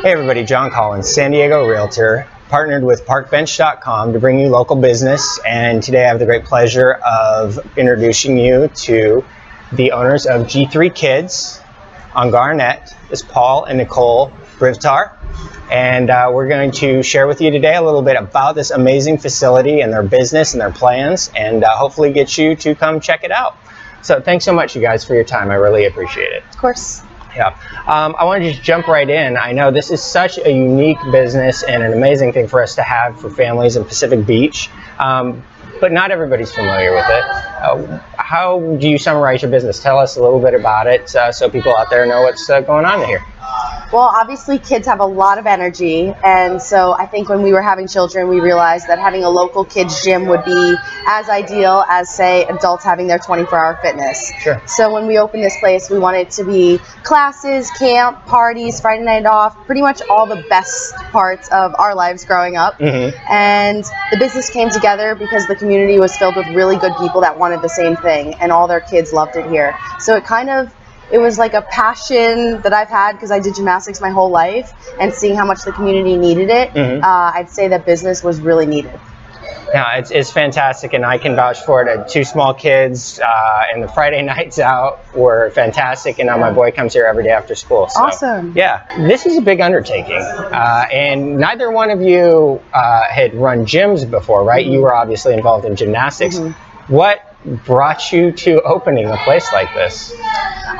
Hey everybody, John Collins, San Diego Realtor, partnered with Parkbench.com to bring you local business, and today I have the great pleasure of introducing you to the owners of G3 Kids on Garnett. This is Paul and Nicole Britvar, and we're going to share with you today a little bit about this amazing facility and their business and their plans, and hopefully get you to come check it out. So thanks so much, you guys, for your time. I really appreciate it. Of course. Yeah, I want to just jump right in. I know this is such a unique business and an amazing thing for us to have for families in Pacific Beach, but not everybody's familiar with it. How do you summarize your business? Tell us a little bit about it so people out there know what's going on here. Well, obviously kids have a lot of energy, and so I think when we were having children, we realized that having a local kids gym would be as ideal as, say, adults having their 24-hour fitness. Sure. So when we opened this place, we wanted it to be classes, camp, parties, Friday night off, pretty much all the best parts of our lives growing up. Mm-hmm. And the business came together because the community was filled with really good people that wanted the same thing, and all their kids loved it here. So it was like a passion that I've had because I did gymnastics my whole life, and seeing how much the community needed it, mm-hmm. I'd say that business was really needed. Yeah, it's fantastic, and I can vouch for it. Two small kids, and the Friday nights out were fantastic, and now my boy comes here every day after school. So, awesome. Yeah, this is a big undertaking, and neither one of you had run gyms before, right? Mm-hmm. You were obviously involved in gymnastics. Mm-hmm. What brought you to opening a place like this?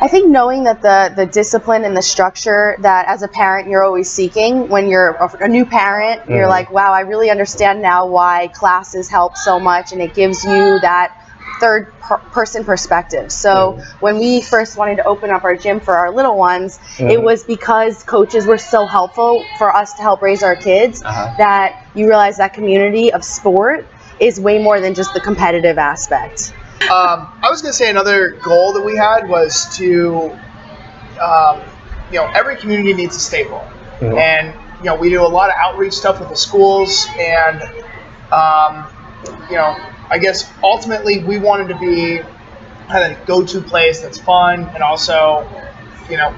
I think knowing that the discipline and the structure that as a parent you're always seeking when you're a new parent, you're like, wow, I really understand now why classes help so much, and it gives you that third person perspective. So when we first wanted to open up our gym for our little ones, it was because coaches were so helpful for us to help raise our kids that you realize that community of sport is way more than just the competitive aspect. I was going to say another goal that we had was to, every community needs a staple. And, we do a lot of outreach stuff with the schools, and, I guess ultimately we wanted to be kind of a go-to place that's fun and also,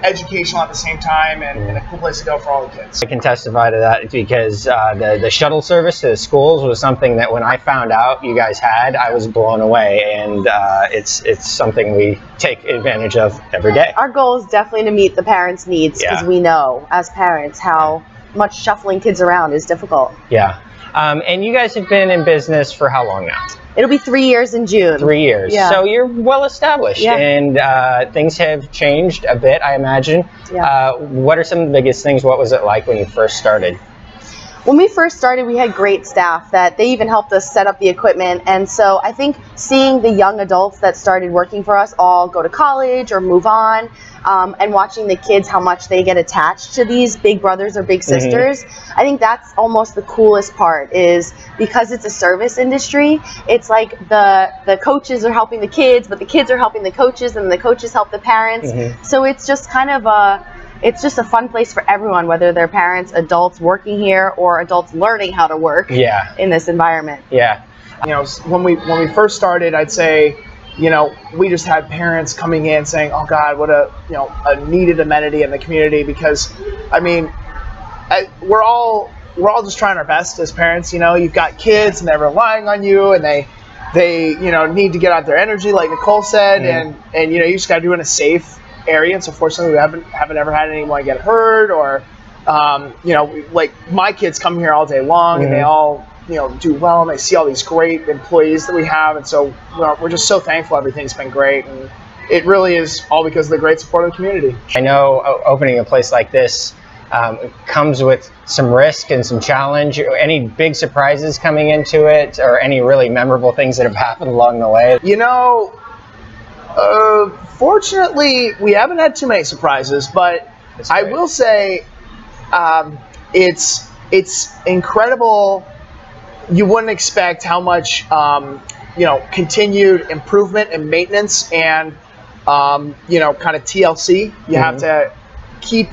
educational at the same time, and a cool place to go for all the kids. I can testify to that because the shuttle service to the schools was something that when I found out you guys had, I was blown away, and it's something we take advantage of every day. Our goal is definitely to meet the parents' needs, because we know as parents how much shuffling kids around is difficult. Yeah. And you guys have been in business for how long now? It'll be 3 years in June. 3 years. Yeah. So you're well established, and things have changed a bit, I imagine. Yeah. What are some of the biggest things? What was it like when you first started? When we first started, we had great staff that they even helped us set up the equipment, and so I think seeing the young adults that started working for us all go to college or move on, and watching the kids, how much they get attached to these big brothers or big sisters, I think that's almost the coolest part, is because it's a service industry, it's like the coaches are helping the kids, but the kids are helping the coaches, and the coaches help the parents. So it's just kind of it's just a fun place for everyone, whether they're parents, adults working here, or adults learning how to work in this environment. Yeah. When we first started, I'd say, we just had parents coming in saying, "Oh God, what a needed amenity in the community," because I mean, we're all just trying our best as parents. You've got kids and they're relying on you, and they need to get out their energy, like Nicole said, and you just got to do it in a safe area. And so fortunately we haven't ever had anyone get hurt, or like my kids come here all day long, and they all do well, and they see all these great employees that we have, and so we're just so thankful. Everything's been great, and it really is all because of the great support of the community. I know opening a place like this comes with some risk and some challenge. Any big surprises coming into it, or any really memorable things that have happened along the way? Fortunately, we haven't had too many surprises, but I will say it's incredible. You wouldn't expect how much continued improvement and maintenance and kind of TLC you have to keep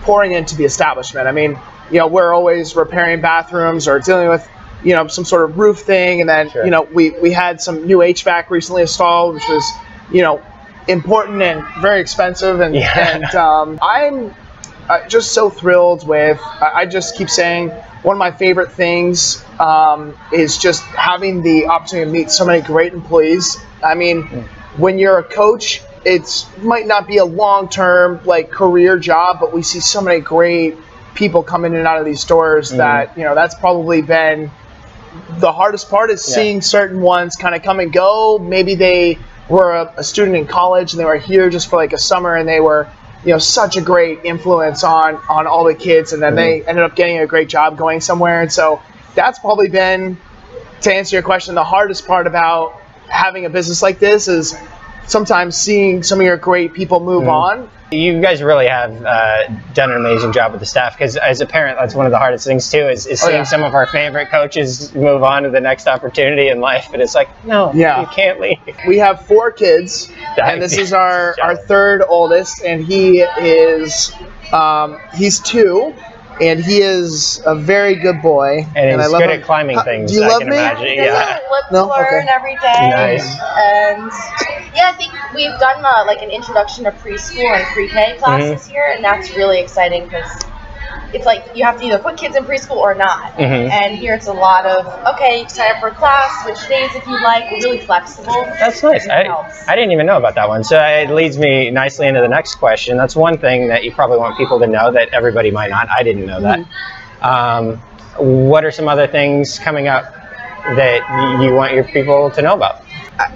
pouring into the establishment. I mean, we're always repairing bathrooms or dealing with some sort of roof thing, and then we had some new HVAC recently installed, which was important and very expensive, and just so thrilled with. I just keep saying one of my favorite things is just having the opportunity to meet so many great employees. I mean, when you're a coach, it might not be a long-term like career job, but we see so many great people come in and out of these doors that, you know, that's probably been the hardest part, is seeing certain ones kind of come and go. Maybe they were a student in college and they were here just for like a summer, and they were, you know, such a great influence on all the kids, and then they ended up getting a great job going somewhere. And so that's probably been, to answer your question, the hardest part about having a business like this is sometimes seeing some of your great people move on. You guys really have done an amazing job with the staff, because as a parent, that's one of the hardest things too, is seeing some of our favorite coaches move on to the next opportunity in life. And it's like, no, you can't leave. We have 4 kids, and this is our third oldest, and he is, he's 2. And he is a very good boy. And he's I love good him. at climbing things, Do you I love can me? imagine. He does to learn every day. Nice. And yeah, I think we've done like an introduction to preschool and pre-K classes here, and that's really exciting because it's like you have to either put kids in preschool or not. And here it's a lot of, okay, you can sign up for a class, switch days if you like. We're really flexible. That's nice. I didn't even know about that one. So it leads me nicely into the next question. That's one thing that you probably want people to know that everybody might not. I didn't know that. What are some other things coming up that you want your people to know about?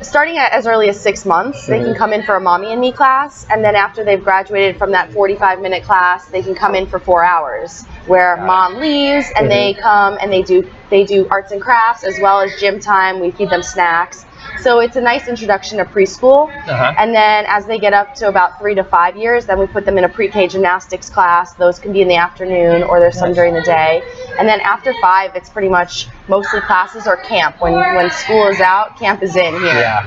Starting at as early as 6 months, they can come in for a Mommy and Me class, and then after they've graduated from that 45-minute class, they can come in for 4 hours, where mom leaves and they come and they do arts and crafts as well as gym time. We feed them snacks. So it's a nice introduction to preschool. And then as they get up to about 3 to 5 years, then we put them in a pre-K gymnastics class. Those can be in the afternoon, or there's some during the day. And then after 5, it's pretty much mostly classes or camp. When school is out, camp is in here.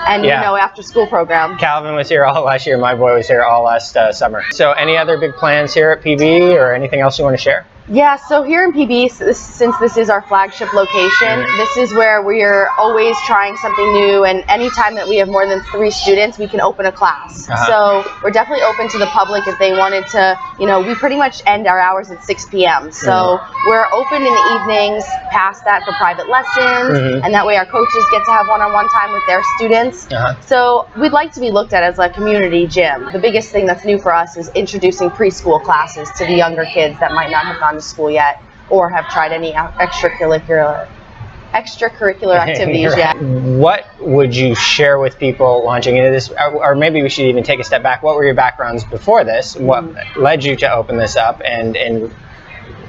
And you know, after school program. Calvin was here all last year. My boy was here all last summer. So any other big plans here at PB, or anything else you want to share? Yeah, so here in PB, since this is our flagship location, this is where we're always trying something new, and anytime that we have more than 3 students, we can open a class. So we're definitely open to the public if they wanted to, you know, we pretty much end our hours at 6 p.m. So we're open in the evenings past that for private lessons, and that way our coaches get to have one-on-one time with their students. So we'd like to be looked at as a community gym. The biggest thing that's new for us is introducing preschool classes to the younger kids that might not have gone to school yet or have tried any extracurricular activities yet. What would you share with people launching into this, or maybe we should even take a step back? What were your backgrounds before this? What led you to open this up, and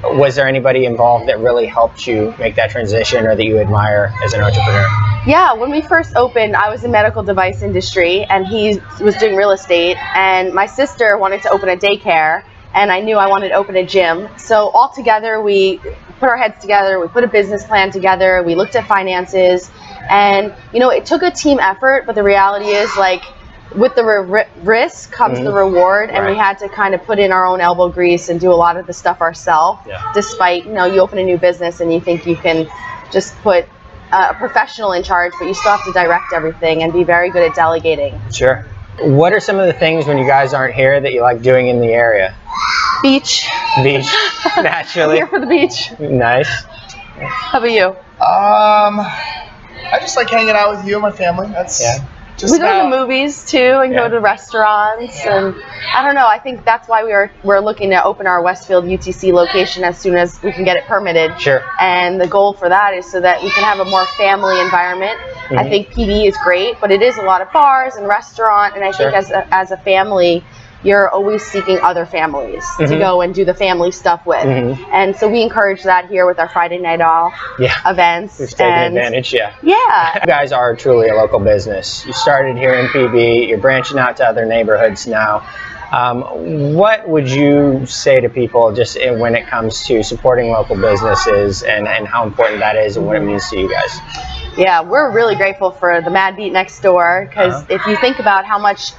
was there anybody involved that really helped you make that transition, or that you admire as an entrepreneur? Yeah, when we first opened, I was in medical device industry and he was doing real estate, and my sister wanted to open a daycare, and I knew I wanted to open a gym. So all together, we put our heads together, we put a business plan together, we looked at finances, and you know, it took a team effort, but the reality is, like, with the risk comes the reward, and we had to kind of put in our own elbow grease and do a lot of the stuff ourselves, despite, you know, you open a new business and you think you can just put a professional in charge, but you still have to direct everything and be very good at delegating. Sure. What are some of the things when you guys aren't here that you like doing in the area? Beach. Beach, naturally. Here for the beach. Nice. How about you? I just like hanging out with you and my family. That's we go to the movies too, and go to restaurants, and I don't know. I think that's why we're looking to open our Westfield UTC location as soon as we can get it permitted. Sure. And the goal for that is so that we can have a more family environment. I think PB is great, but it is a lot of bars and restaurant, and I think as a family, you're always seeking other families to go and do the family stuff with. And so we encourage that here with our Friday night off events. We've taken advantage, You Yeah. guys are truly a local business. You started here in PB, you're branching out to other neighborhoods now. What would you say to people just when it comes to supporting local businesses, and how important that is and what it means to you guys? Yeah, we're really grateful for the Mad Beat next door, because if you think about how much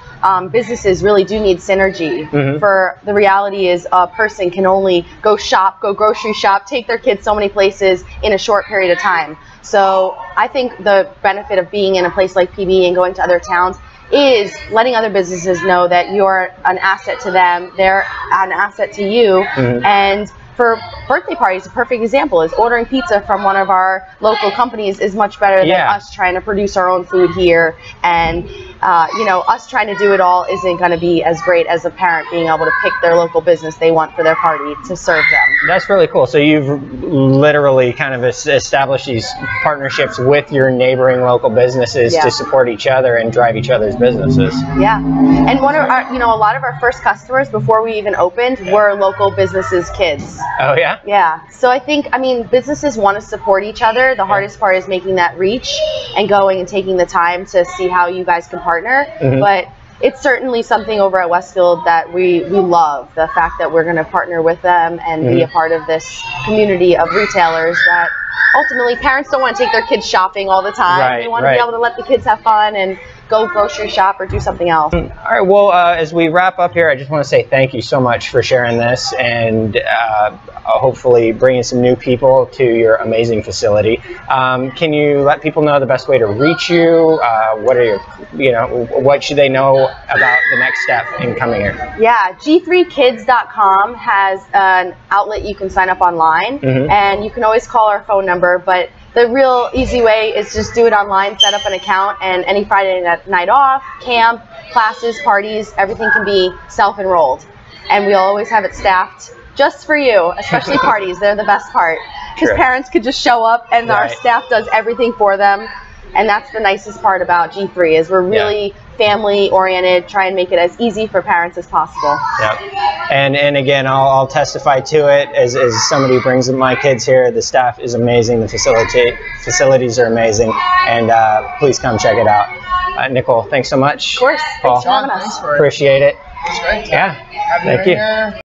businesses really do need synergy. For the reality is a person can only go shop, go grocery shop, take their kids so many places in a short period of time. So I think the benefit of being in a place like PB and going to other towns is letting other businesses know that you're an asset to them, they're an asset to you, and for birthday parties, a perfect example is ordering pizza from one of our local companies is much better than us trying to produce our own food here. And, you know, us trying to do it all isn't going to be as great as a parent being able to pick their local business they want for their party to serve them. That's really cool. So you've literally kind of established these partnerships with your neighboring local businesses to support each other and drive each other's businesses. Yeah. And one of our, you know, a lot of our first customers before we even opened were local businesses' kids. Oh, yeah? Yeah. So I think, I mean, businesses want to support each other. The hardest part is making that reach and going and taking the time to see how you guys can partner. But it's certainly something over at Westfield that we love, the fact that we're going to partner with them and be a part of this community of retailers that ultimately parents don't want to take their kids shopping all the time. They want to be able to let the kids have fun and go grocery shop or do something else. All right, well, as we wrap up here, I just want to say thank you so much for sharing this and hopefully bringing some new people to your amazing facility. Can you let people know the best way to reach you? What are your, you know, what should they know about the next step in coming here? Yeah, g3kids.com has an outlet you can sign up online, and you can always call our phone number, but the real easy way is just do it online, set up an account, and any Friday night off, camp, classes, parties, everything can be self-enrolled. And we'll always have it staffed just for you, especially parties. They're the best part. Because parents could just show up and our staff does everything for them. And that's the nicest part about G3 is we're really family oriented, try and make it as easy for parents as possible. And again, I'll testify to it as somebody who brings my kids here. The staff is amazing, the facilities are amazing, and please come check it out. Nicole, thanks so much. Of course, Paul, thanks for having us. Appreciate it. That's great. Yeah, thank you.